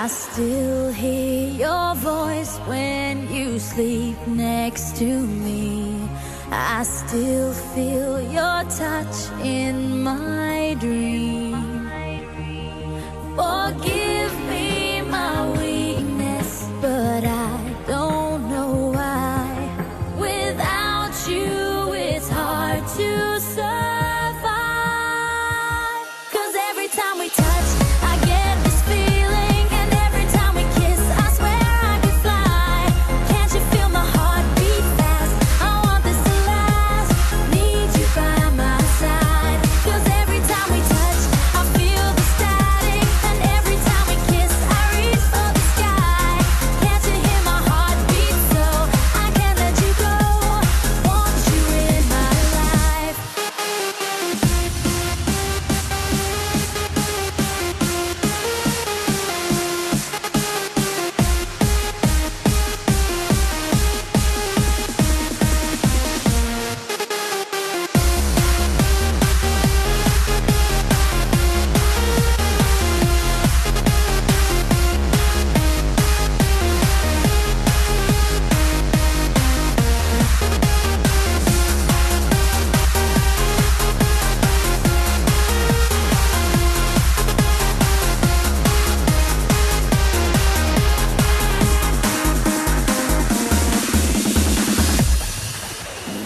I still hear your voice when you sleep next to me. I still feel your touch in my dream. Forgive me my weakness, but I don't know why. Without you, it's hard to survive. 'Cause every time we touch, I get this feeling, and every time we kiss, I swear I could fly. Can't you feel my heart beat fast? I want this to last. Need you by my side. 'Cause every time we touch, I feel the static, and every time we kiss, I reach for the sky. Can't you hear my heart beat? So I can't let you go. Want you in my life.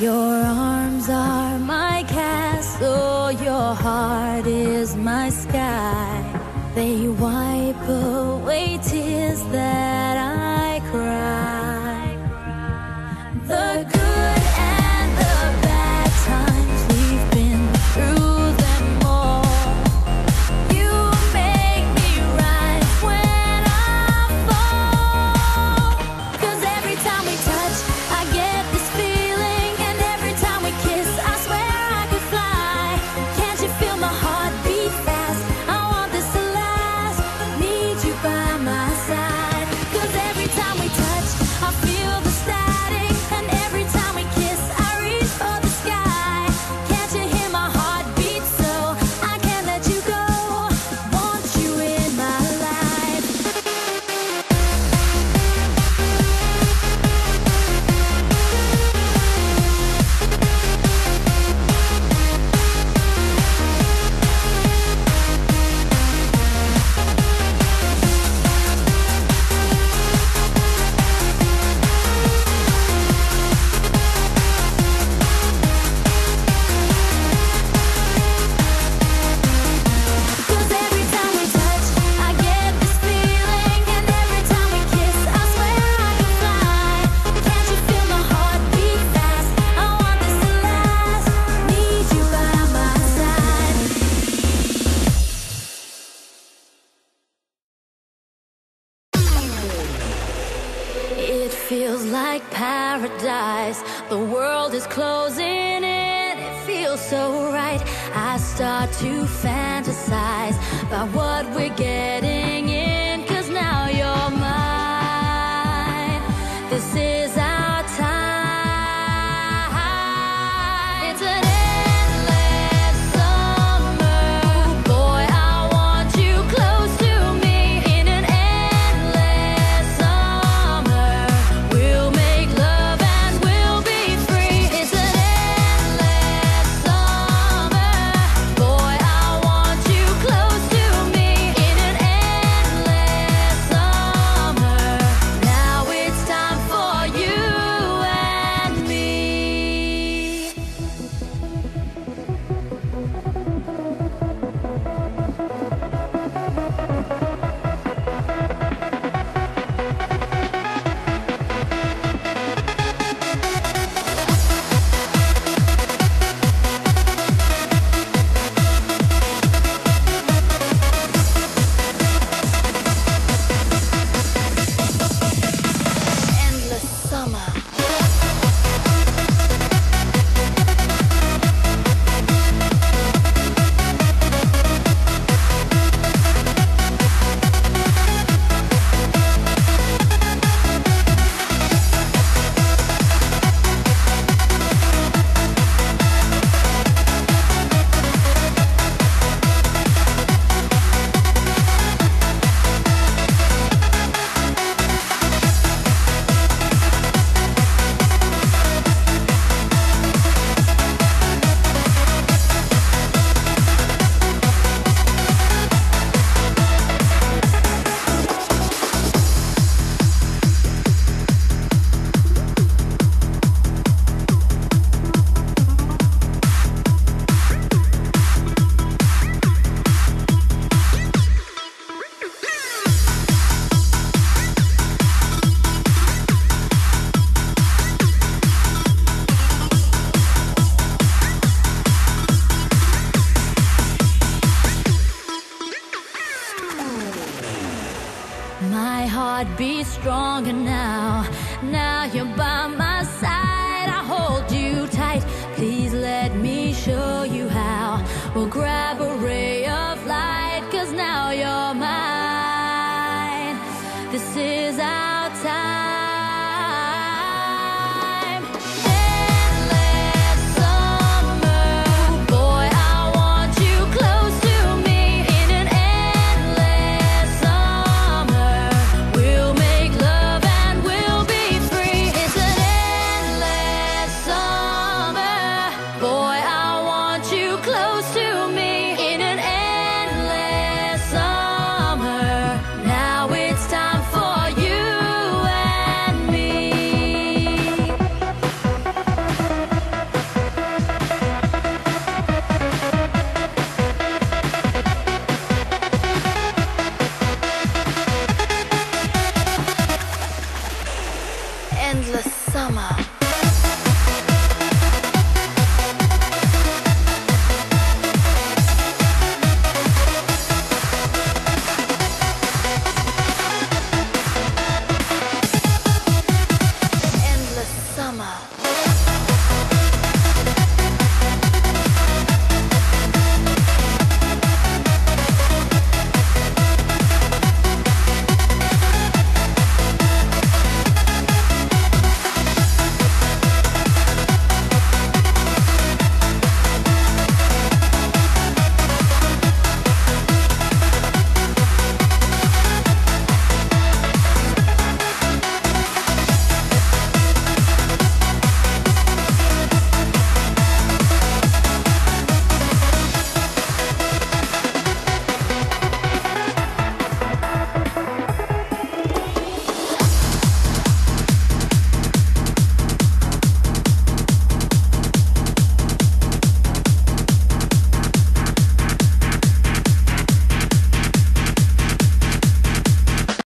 Your arms are my castle, your heart is my sky. They wipe away tears that I cry. The good and the bad times, we've been through them all. You make me rise when I fall. 'Cause every time we touch, I get this feeling, and every time we kiss, I swear I could fly. Can't you feel my heart beat fast? I want this to last. Need you by my side. 'Cause every time we touch, I feel the static, and every time we kiss, I reach for the sky. Can't you hear my heart beat? So I can't let you go. Want you in my life. Cause every time we touch, I get this feeling, and every time we kiss, I swear I could fly. Can't you feel my heart beat fast? I want this to last. Need you by my side. It feels like paradise. The world is closing in. It feels so right. I start to fantasize about what we're getting in. 'Cause now you're mine. This is our time. It's an endless summer. Boy, I want you close to me. In an endless summer, we'll make love and we'll be free. It's an endless summer. Boy, I want you close to me. heart beats stronger now. Now you're by my side, I hold you tight. Please let me show you how. We'll grab a ray of light, 'cause now you're mine. This is